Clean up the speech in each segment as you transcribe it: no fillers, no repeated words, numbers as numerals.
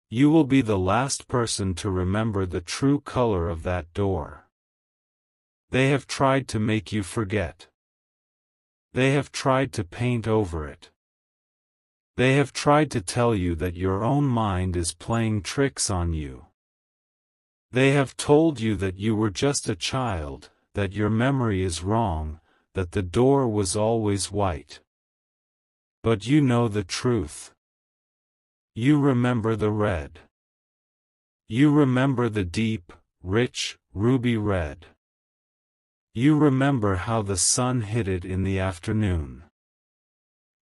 You will be the last person to remember the true color of that door. They have tried to make you forget. They have tried to paint over it. They have tried to tell you that your own mind is playing tricks on you. They have told you that you were just a child, that your memory is wrong, that the door was always white. But you know the truth. You remember the red. You remember the deep, rich, ruby red. You remember how the sun hit it in the afternoon.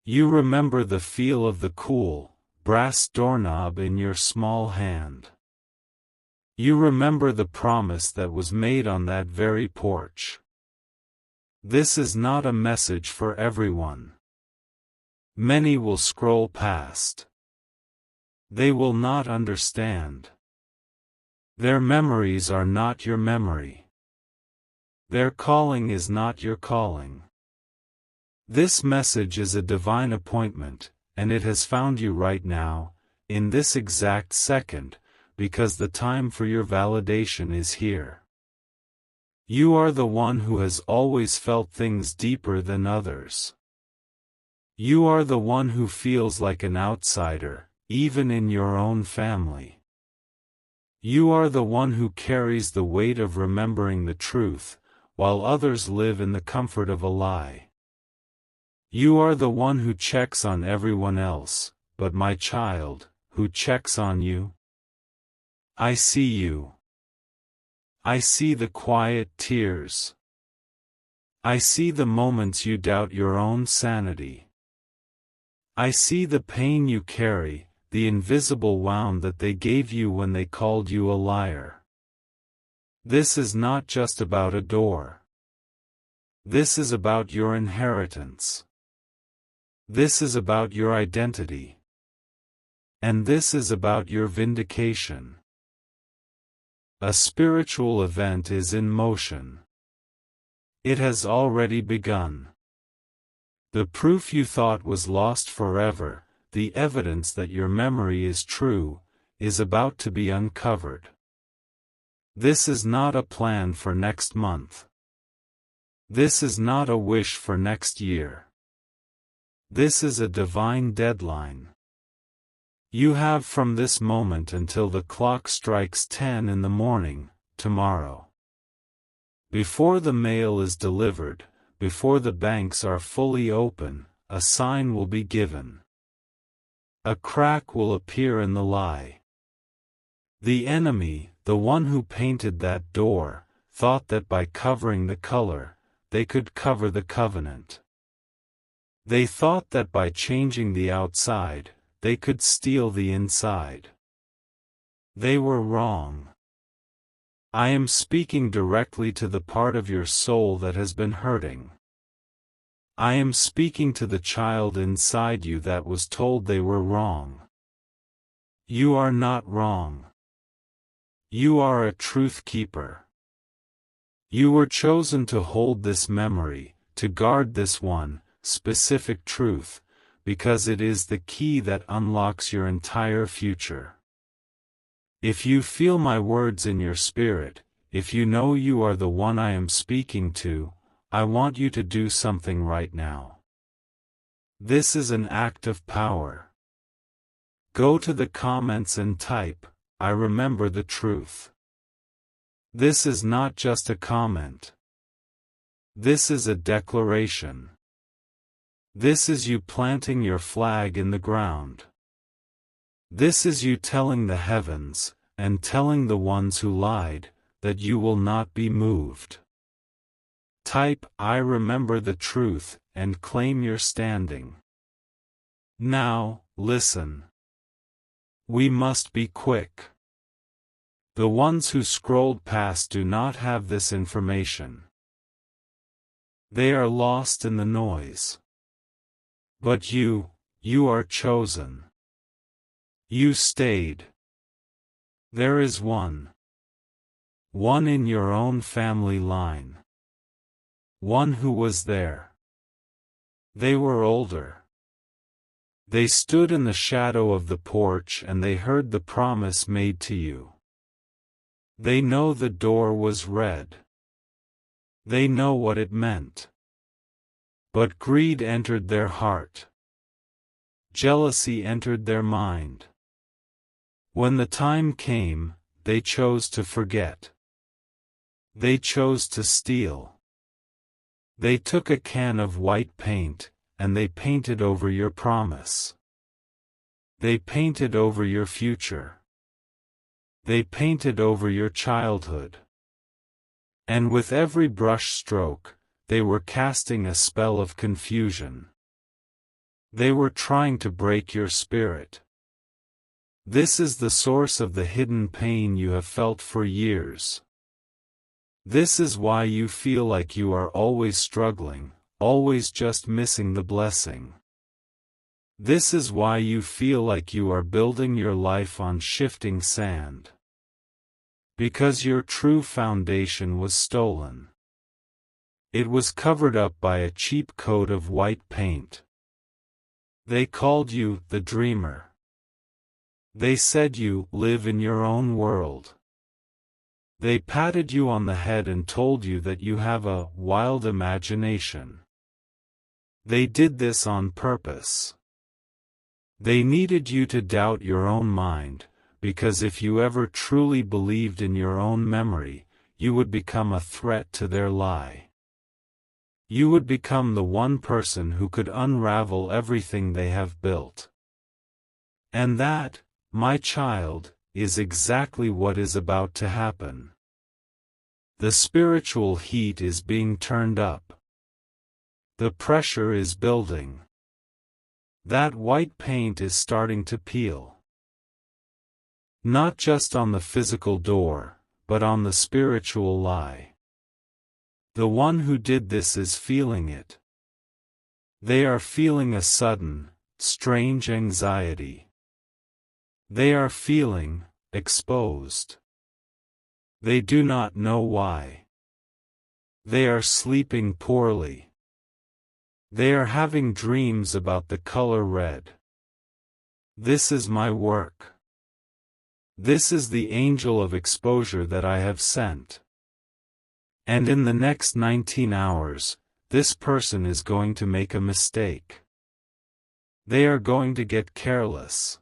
You remember the feel of the cool, brass doorknob in your small hand. You remember the promise that was made on that very porch. This is not a message for everyone. Many will scroll past. They will not understand. Their memories are not your memory. Their calling is not your calling. This message is a divine appointment, and it has found you right now, in this exact second, because the time for your validation is here. You are the one who has always felt things deeper than others. You are the one who feels like an outsider, even in your own family. You are the one who carries the weight of remembering the truth, while others live in the comfort of a lie. You are the one who checks on everyone else, but my child, who checks on you? I see you. I see the quiet tears. I see the moments you doubt your own sanity. I see the pain you carry, the invisible wound that they gave you when they called you a liar. This is not just about a door. This is about your inheritance. This is about your identity. And this is about your vindication. A spiritual event is in motion. It has already begun. The proof you thought was lost forever, the evidence that your memory is true, is about to be uncovered. This is not a plan for next month. This is not a wish for next year. This is a divine deadline. You have from this moment until the clock strikes 10 in the morning, tomorrow. Before the mail is delivered, before the banks are fully open, a sign will be given. A crack will appear in the lie. The enemy, the one who painted that door, thought that by covering the color, they could cover the covenant. They thought that by changing the outside, they could steal the inside. They were wrong. I am speaking directly to the part of your soul that has been hurting. I am speaking to the child inside you that was told they were wrong. You are not wrong. You are a truth keeper. You were chosen to hold this memory, to guard this one specific truth, because it is the key that unlocks your entire future. If you feel my words in your spirit, if you know you are the one I am speaking to, I want you to do something right now. This is an act of power. Go to the comments and type, I remember the truth. This is not just a comment. This is a declaration. This is you planting your flag in the ground. This is you telling the heavens, and telling the ones who lied, that you will not be moved. Type, I remember the truth, and claim your standing. Now, listen. We must be quick. The ones who scrolled past do not have this information. They are lost in the noise. But you are chosen. You stayed. There is one. One in your own family line. One who was there. They were older. They stood in the shadow of the porch and they heard the promise made to you. They know the door was red. They know what it meant. But greed entered their heart. Jealousy entered their mind. When the time came, they chose to forget. They chose to steal. They took a can of white paint, and they painted over your promise. They painted over your future. They painted over your childhood. And with every brush stroke, they were casting a spell of confusion. They were trying to break your spirit. This is the source of the hidden pain you have felt for years. This is why you feel like you are always struggling, always just missing the blessing. This is why you feel like you are building your life on shifting sand. Because your true foundation was stolen. It was covered up by a cheap coat of white paint. They called you the dreamer. They said you live in your own world. They patted you on the head and told you that you have a wild imagination. They did this on purpose. They needed you to doubt your own mind, because if you ever truly believed in your own memory, you would become a threat to their lie. You would become the one person who could unravel everything they have built. And that, my child, is exactly what is about to happen. The spiritual heat is being turned up. The pressure is building. That white paint is starting to peel. Not just on the physical door, but on the spiritual lie. The one who did this is feeling it. They are feeling a sudden, strange anxiety. They are feeling exposed. They do not know why. They are sleeping poorly. They are having dreams about the color red. This is my work. This is the angel of exposure that I have sent. And in the next 19 hours, this person is going to make a mistake. They are going to get careless.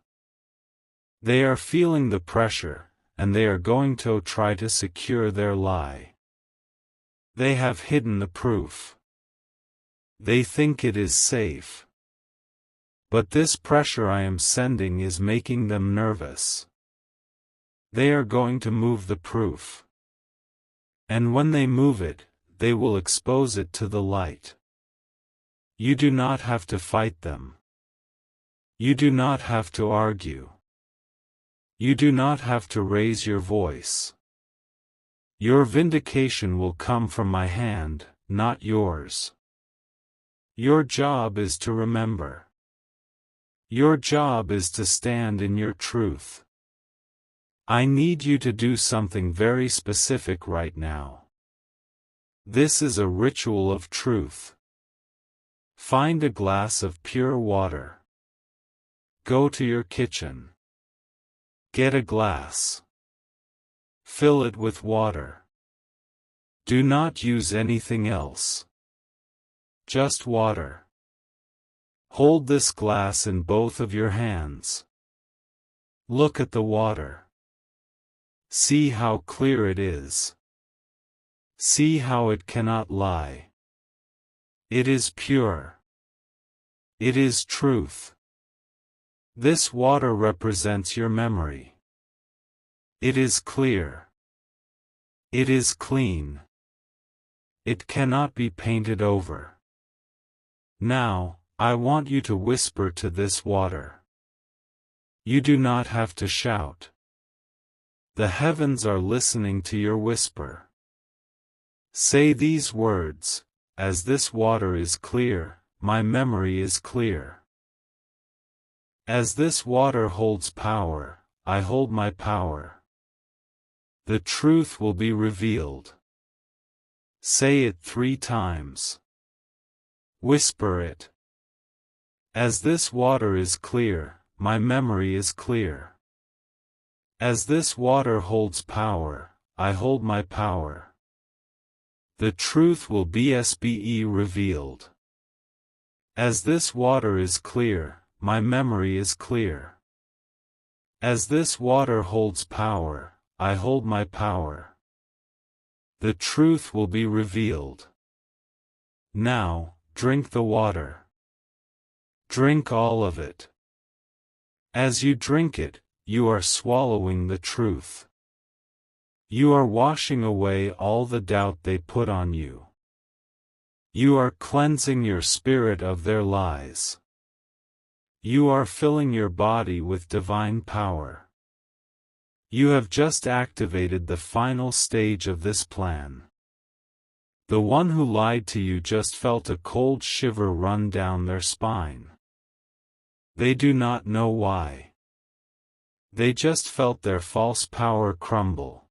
They are feeling the pressure, and they are going to try to secure their lie. They have hidden the proof. They think it is safe. But this pressure I am sending is making them nervous. They are going to move the proof. And when they move it, they will expose it to the light. You do not have to fight them. You do not have to argue. You do not have to raise your voice. Your vindication will come from my hand, not yours. Your job is to remember. Your job is to stand in your truth. I need you to do something very specific right now. This is a ritual of truth. Find a glass of pure water. Go to your kitchen. Get a glass. Fill it with water. Do not use anything else. Just water. Hold this glass in both of your hands. Look at the water. See how clear it is. See how it cannot lie. It is pure. It is truth. This water represents your memory. It is clear. It is clean. It cannot be painted over. Now, I want you to whisper to this water. You do not have to shout. The heavens are listening to your whisper. Say these words, as this water is clear, my memory is clear. As this water holds power, I hold my power. The truth will be revealed. Say it 3 times. Whisper it. As this water is clear, my memory is clear. As this water holds power, I hold my power. The truth will be revealed. As this water is clear, my memory is clear. As this water holds power, I hold my power. The truth will be revealed. Now, drink the water. Drink all of it. As you drink it, you are swallowing the truth. You are washing away all the doubt they put on you. You are cleansing your spirit of their lies. You are filling your body with divine power. You have just activated the final stage of this plan. The one who lied to you just felt a cold shiver run down their spine. They do not know why. They just felt their false power crumble.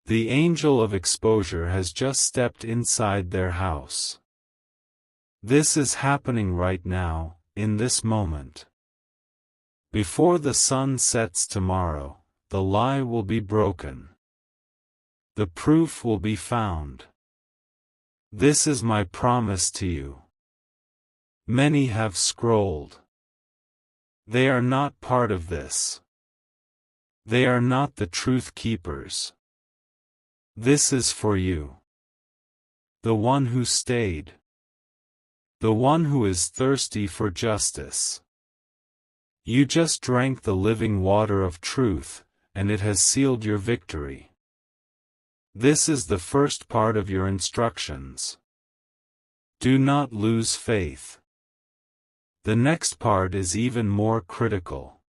The angel of exposure has just stepped inside their house. This is happening right now, in this moment. Before the sun sets tomorrow, the lie will be broken. The proof will be found. This is my promise to you. Many have scrolled. They are not part of this. They are not the truth keepers. This is for you. The one who stayed. The one who is thirsty for justice. You just drank the living water of truth, and it has sealed your victory. This is the first part of your instructions. Do not lose faith. The next part is even more critical.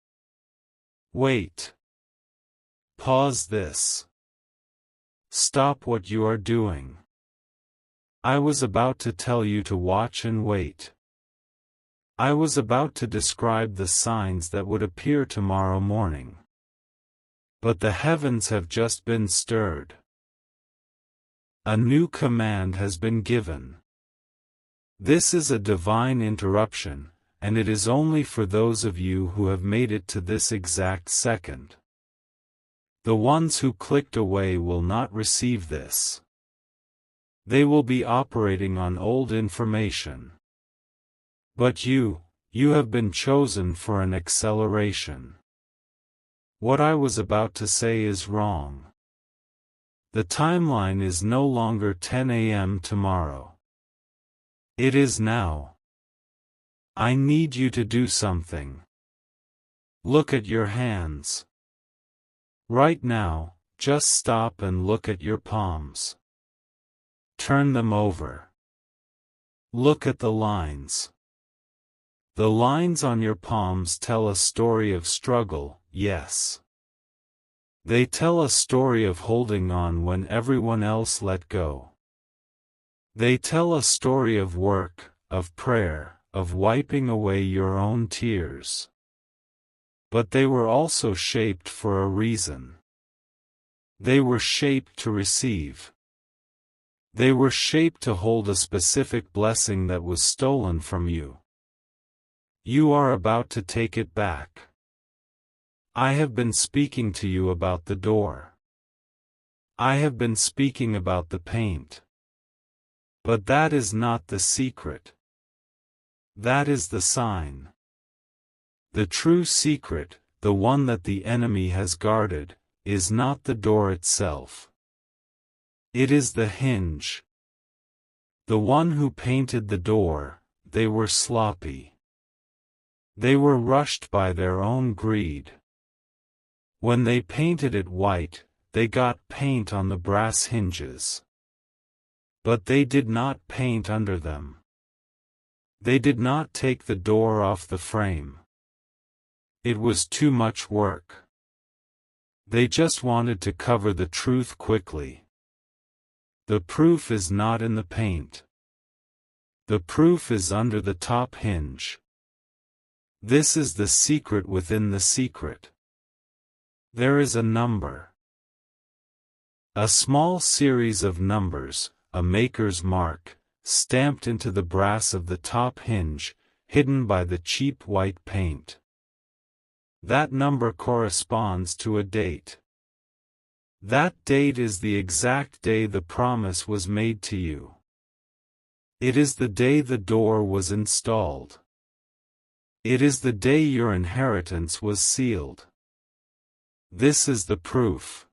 Wait. Pause this. Stop what you are doing. I was about to tell you to watch and wait. I was about to describe the signs that would appear tomorrow morning. But the heavens have just been stirred. A new command has been given. This is a divine interruption, and it is only for those of you who have made it to this exact second. The ones who clicked away will not receive this. They will be operating on old information. But you have been chosen for an acceleration. What I was about to say is wrong. The timeline is no longer 10 a.m. tomorrow. It is now. I need you to do something. Look at your hands. Right now, just stop and look at your palms. Turn them over. Look at the lines. The lines on your palms tell a story of struggle, yes. They tell a story of holding on when everyone else let go. They tell a story of work, of prayer, of wiping away your own tears. But they were also shaped for a reason. They were shaped to receive. They were shaped to hold a specific blessing that was stolen from you. You are about to take it back. I have been speaking to you about the door. I have been speaking about the paint. But that is not the secret. That is the sign. The true secret, the one that the enemy has guarded, is not the door itself. It is the hinge. The one who painted the door, they were sloppy. They were rushed by their own greed. When they painted it white, they got paint on the brass hinges. But they did not paint under them. They did not take the door off the frame. It was too much work. They just wanted to cover the truth quickly. The proof is not in the paint. The proof is under the top hinge. This is the secret within the secret. There is a number. A small series of numbers, a maker's mark, stamped into the brass of the top hinge, hidden by the cheap white paint. That number corresponds to a date. That date is the exact day the promise was made to you. It is the day the door was installed. It is the day your inheritance was sealed. This is the proof.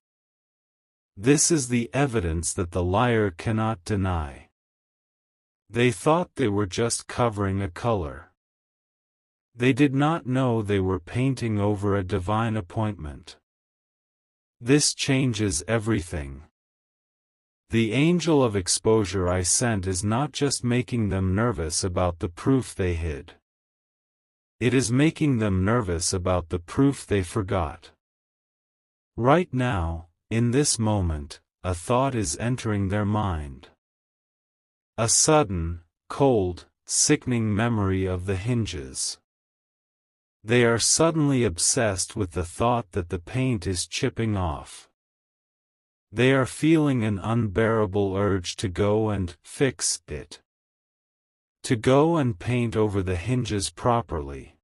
This is the evidence that the liar cannot deny. They thought they were just covering a color. They did not know they were painting over a divine appointment. This changes everything. The angel of exposure I sent is not just making them nervous about the proof they hid. It is making them nervous about the proof they forgot. Right now, in this moment, a thought is entering their mind. A sudden, cold, sickening memory of the hinges. They are suddenly obsessed with the thought that the paint is chipping off. They are feeling an unbearable urge to go and fix it. To go and paint over the hinges properly.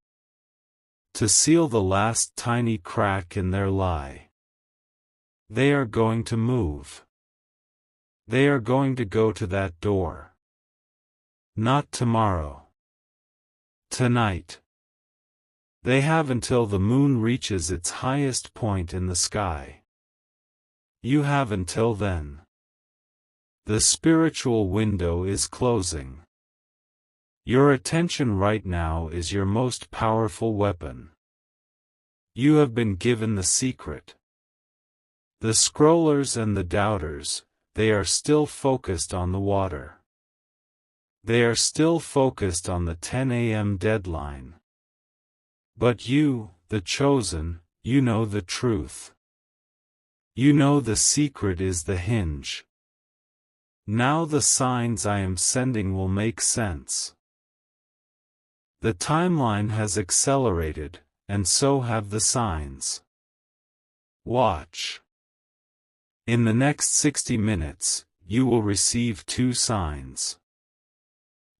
To seal the last tiny crack in their lie. They are going to move. They are going to go to that door. Not tomorrow. Tonight. They have until the moon reaches its highest point in the sky. You have until then. The spiritual window is closing. Your attention right now is your most powerful weapon. You have been given the secret. The scrollers and the doubters, they are still focused on the water. They are still focused on the 10 a.m. deadline. But you, the chosen, you know the truth. You know the secret is the hinge. Now the signs I am sending will make sense. The timeline has accelerated, and so have the signs. Watch. In the next 60 minutes, you will receive 2 signs.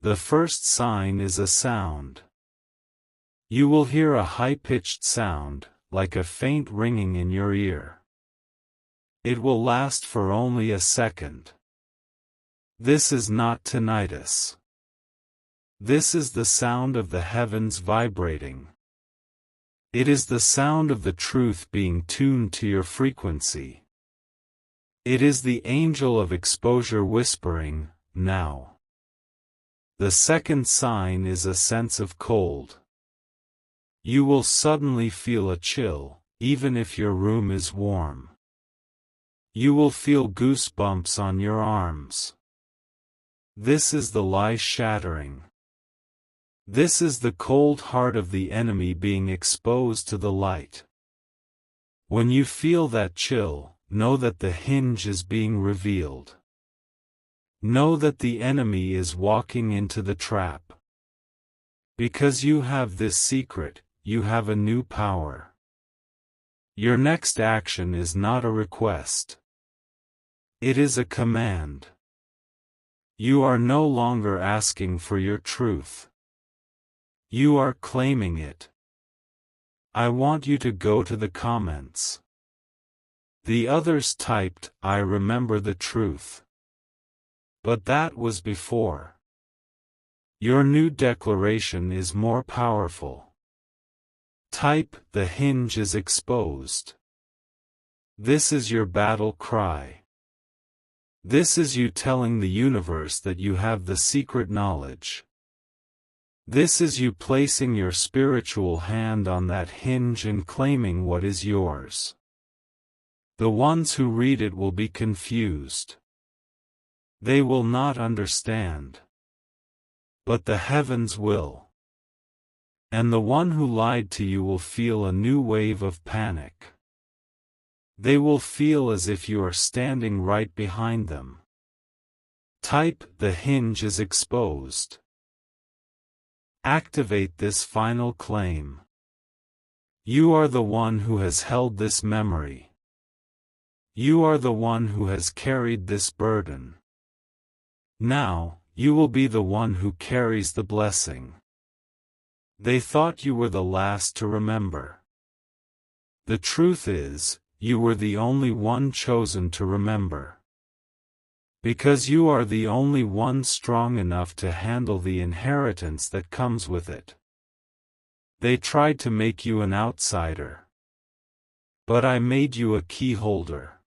The first sign is a sound. You will hear a high-pitched sound, like a faint ringing in your ear. It will last for only a second. This is not tinnitus. This is the sound of the heavens vibrating. It is the sound of the truth being tuned to your frequency. It is the angel of exposure whispering, now. The second sign is a sense of cold. You will suddenly feel a chill, even if your room is warm. You will feel goosebumps on your arms. This is the lie shattering. This is the cold heart of the enemy being exposed to the light. When you feel that chill, know that the hinge is being revealed. Know that the enemy is walking into the trap. Because you have this secret, you have a new power. Your next action is not a request. It is a command. You are no longer asking for your truth. You are claiming it. I want you to go to the comments. The others typed, I remember the truth. But that was before. Your new declaration is more powerful. Type, the hinge is exposed. This is your battle cry. This is you telling the universe that you have the secret knowledge. This is you placing your spiritual hand on that hinge and claiming what is yours. The ones who read it will be confused. They will not understand. But the heavens will. And the one who lied to you will feel a new wave of panic. They will feel as if you are standing right behind them. Type, the hinge is exposed. Activate this final claim. You are the one who has held this memory. You are the one who has carried this burden. Now, you will be the one who carries the blessing. They thought you were the last to remember. The truth is, you were the only one chosen to remember. Because you are the only one strong enough to handle the inheritance that comes with it. They tried to make you an outsider. But I made you a key holder.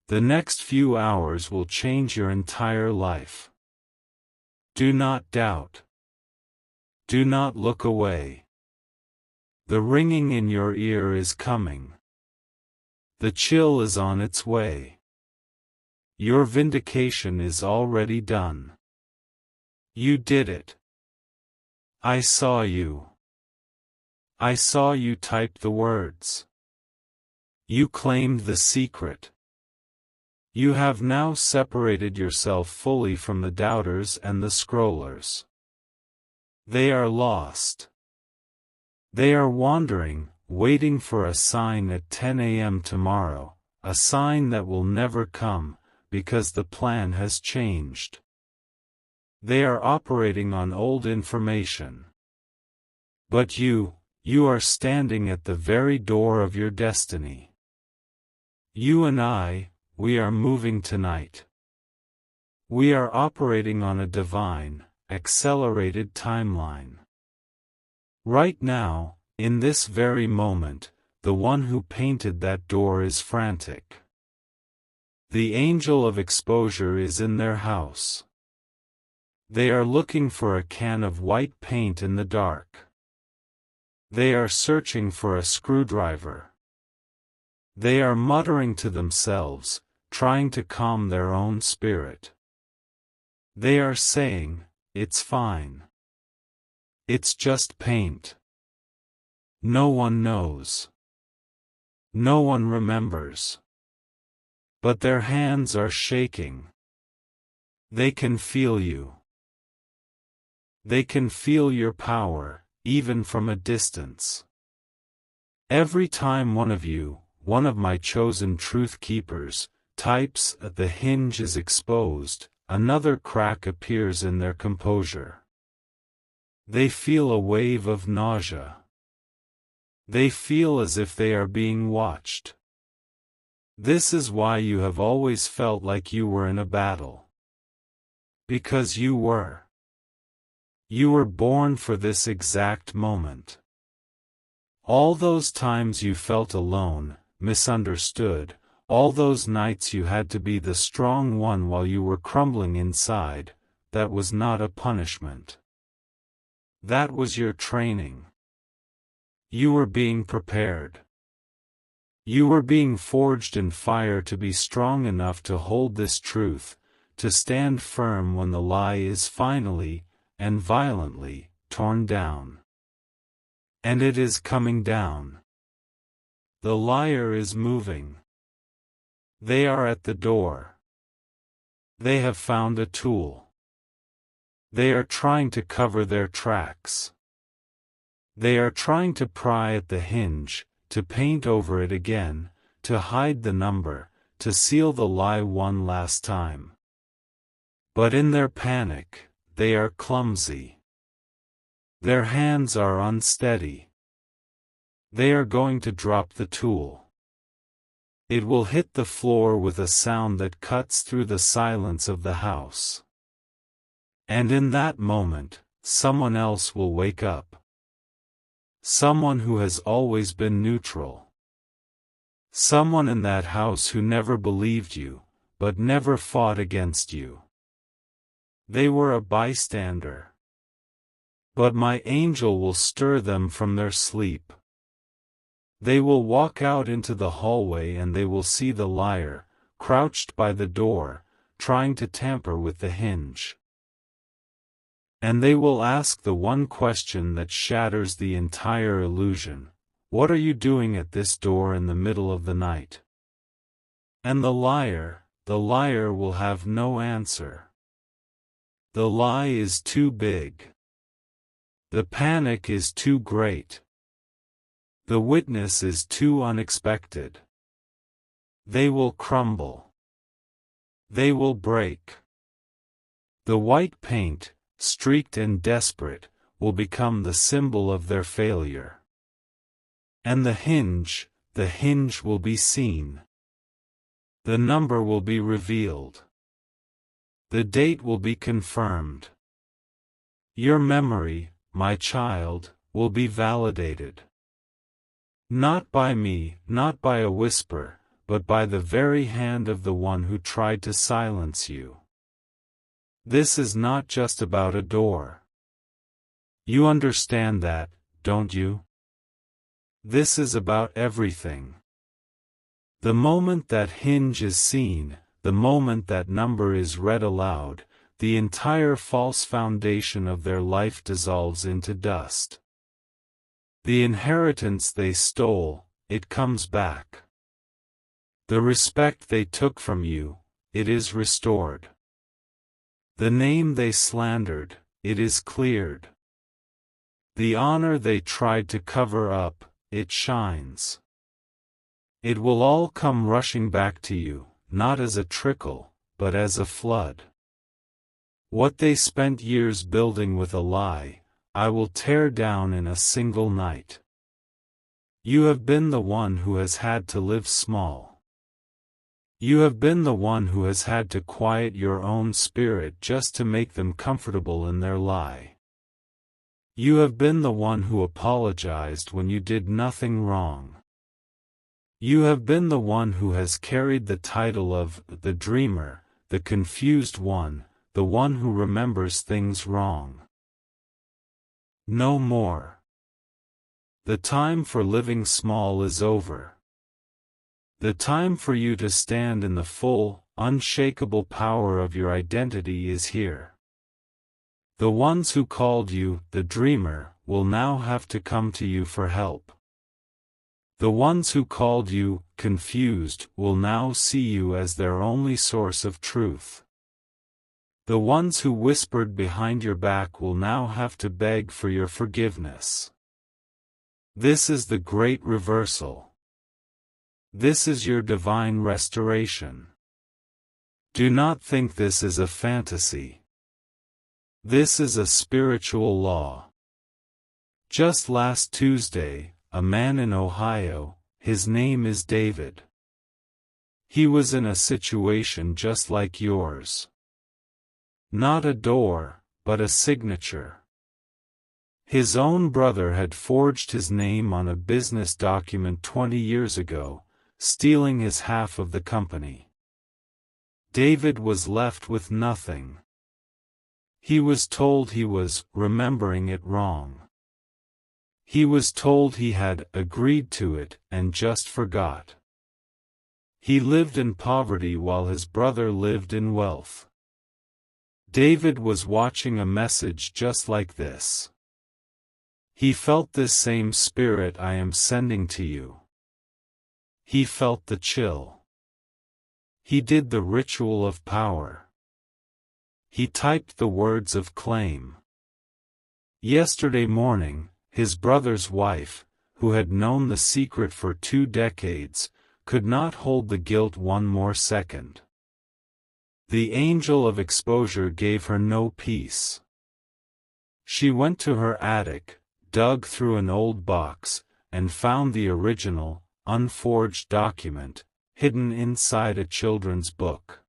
The next few hours will change your entire life. Do not doubt. Do not look away. The ringing in your ear is coming. The chill is on its way. Your vindication is already done. You did it. I saw you. I saw you type the words. You claimed the secret. You have now separated yourself fully from the doubters and the scrollers. They are lost. They are wandering, waiting for a sign at 10 a.m. tomorrow, a sign that will never come, because the plan has changed. They are operating on old information. But you are standing at the very door of your destiny. You and I, we are moving tonight. We are operating on a divine, accelerated timeline. Right now, in this very moment, the one who painted that door is frantic. The angel of exposure is in their house. They are looking for a can of white paint in the dark. They are searching for a screwdriver. They are muttering to themselves, trying to calm their own spirit. They are saying, "It's fine. It's just paint. No one knows. No one remembers." But their hands are shaking. They can feel you. They can feel your power, even from a distance. Every time one of you, one of my chosen truth keepers, types that the hinge is exposed, another crack appears in their composure. They feel a wave of nausea. They feel as if they are being watched. This is why you have always felt like you were in a battle. Because you were. You were born for this exact moment. All those times you felt alone, misunderstood, all those nights you had to be the strong one while you were crumbling inside, that was not a punishment. That was your training. You were being prepared. You were being forged in fire to be strong enough to hold this truth, to stand firm when the lie is finally, and violently, torn down. And it is coming down. The liar is moving. They are at the door. They have found a tool. They are trying to cover their tracks. They are trying to pry at the hinge, to paint over it again, to hide the number, to seal the lie one last time. But in their panic, they are clumsy. Their hands are unsteady. They are going to drop the tool. It will hit the floor with a sound that cuts through the silence of the house. And in that moment, someone else will wake up. Someone who has always been neutral. Someone in that house who never believed you, but never fought against you. They were a bystander. But my angel will stir them from their sleep. They will walk out into the hallway and they will see the liar, crouched by the door, trying to tamper with the hinge. And they will ask the one question that shatters the entire illusion: what are you doing at this door in the middle of the night? And the liar will have no answer. The lie is too big. The panic is too great. The witness is too unexpected. They will crumble. They will break. The white paint, streaked and desperate, will become the symbol of their failure. And the hinge will be seen. The number will be revealed. The date will be confirmed. Your memory, my child, will be validated. Not by me, not by a whisper, but by the very hand of the one who tried to silence you. This is not just about a door. You understand that, don't you? This is about everything. The moment that hinge is seen, the moment that number is read aloud, the entire false foundation of their life dissolves into dust. The inheritance they stole, it comes back. The respect they took from you, it is restored. The name they slandered, it is cleared. The honor they tried to cover up, it shines. It will all come rushing back to you, not as a trickle, but as a flood. What they spent years building with a lie, I will tear down in a single night. You have been the one who has had to live small. You have been the one who has had to quiet your own spirit just to make them comfortable in their lie. You have been the one who apologized when you did nothing wrong. You have been the one who has carried the title of the dreamer, the confused one, the one who remembers things wrong. No more. The time for living small is over. The time for you to stand in the full, unshakable power of your identity is here. The ones who called you the dreamer will now have to come to you for help. The ones who called you confused will now see you as their only source of truth. The ones who whispered behind your back will now have to beg for your forgiveness. This is the great reversal. This is your divine restoration. Do not think this is a fantasy. This is a spiritual law. Just last Tuesday, a man in Ohio, his name is David. He was in a situation just like yours. Not a door, but a signature. His own brother had forged his name on a business document 20 years ago, stealing his half of the company. David was left with nothing. He was told he was remembering it wrong. He was told he had agreed to it and just forgot. He lived in poverty while his brother lived in wealth. David was watching a message just like this. He felt this same spirit I am sending to you. He felt the chill. He did the ritual of power. He typed the words of claim. Yesterday morning, his brother's wife, who had known the secret for 2 decades, could not hold the guilt one more second. The angel of exposure gave her no peace. She went to her attic, dug through an old box, and found the original, unforged document, hidden inside a children's book.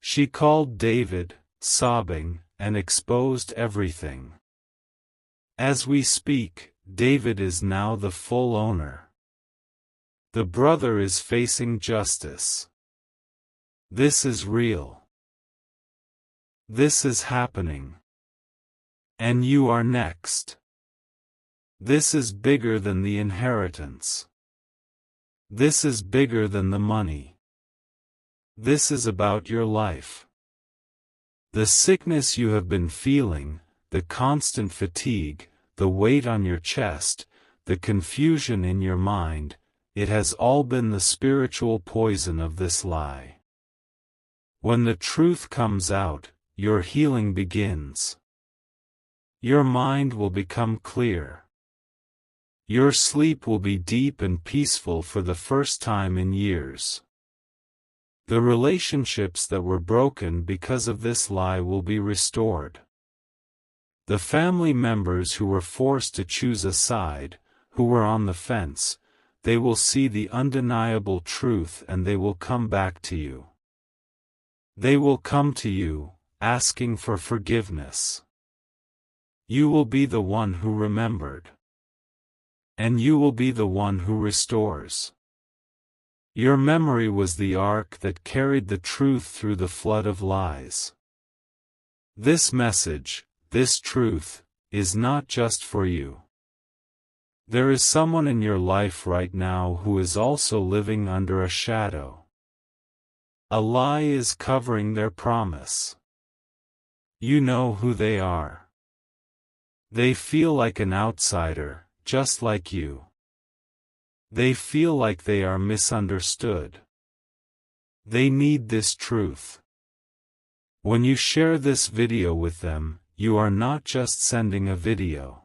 She called David, sobbing, and exposed everything. As we speak, David is now the full owner. The brother is facing justice. This is real. This is happening. And you are next. This is bigger than the inheritance. This is bigger than the money. This is about your life. The sickness you have been feeling, the constant fatigue, the weight on your chest, the confusion in your mind, it has all been the spiritual poison of this lie. When the truth comes out, your healing begins. Your mind will become clear. Your sleep will be deep and peaceful for the first time in years. The relationships that were broken because of this lie will be restored. The family members who were forced to choose a side, who were on the fence, they will see the undeniable truth and they will come back to you. They will come to you, asking for forgiveness. You will be the one who remembered. And you will be the one who restores. Your memory was the ark that carried the truth through the flood of lies. This message, this truth, is not just for you. There is someone in your life right now who is also living under a shadow. A lie is covering their promise. You know who they are. They feel like an outsider, just like you. They feel like they are misunderstood. They need this truth. When you share this video with them, you are not just sending a video.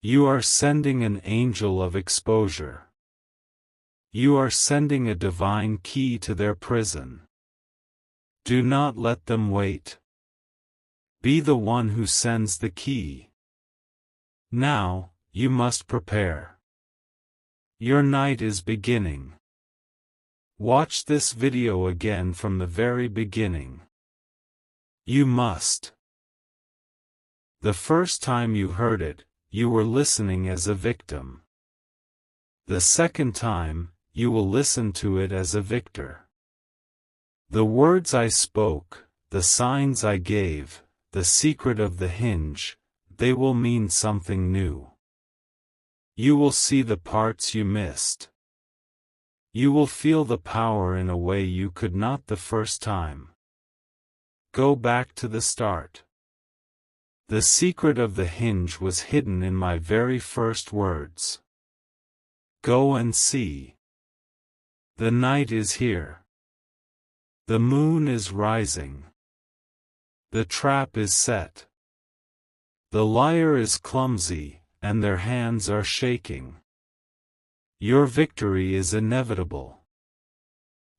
You are sending an angel of exposure. You are sending a divine key to their prison. Do not let them wait. Be the one who sends the key. Now, you must prepare. Your night is beginning. Watch this video again from the very beginning. You must. The first time you heard it, you were listening as a victim. The second time, you will listen to it as a victor. The words I spoke, the signs I gave, the secret of the hinge, they will mean something new. You will see the parts you missed. You will feel the power in a way you could not the first time. Go back to the start. The secret of the hinge was hidden in my very first words. Go and see. The night is here. The moon is rising. The trap is set. The liar is clumsy, and their hands are shaking. Your victory is inevitable.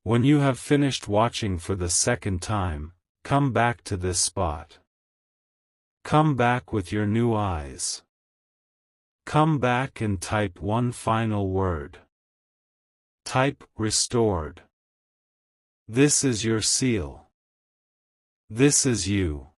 When you have finished watching for the second time, come back to this spot. Come back with your new eyes. Come back and type one final word. Type restored. This is your seal. This is you.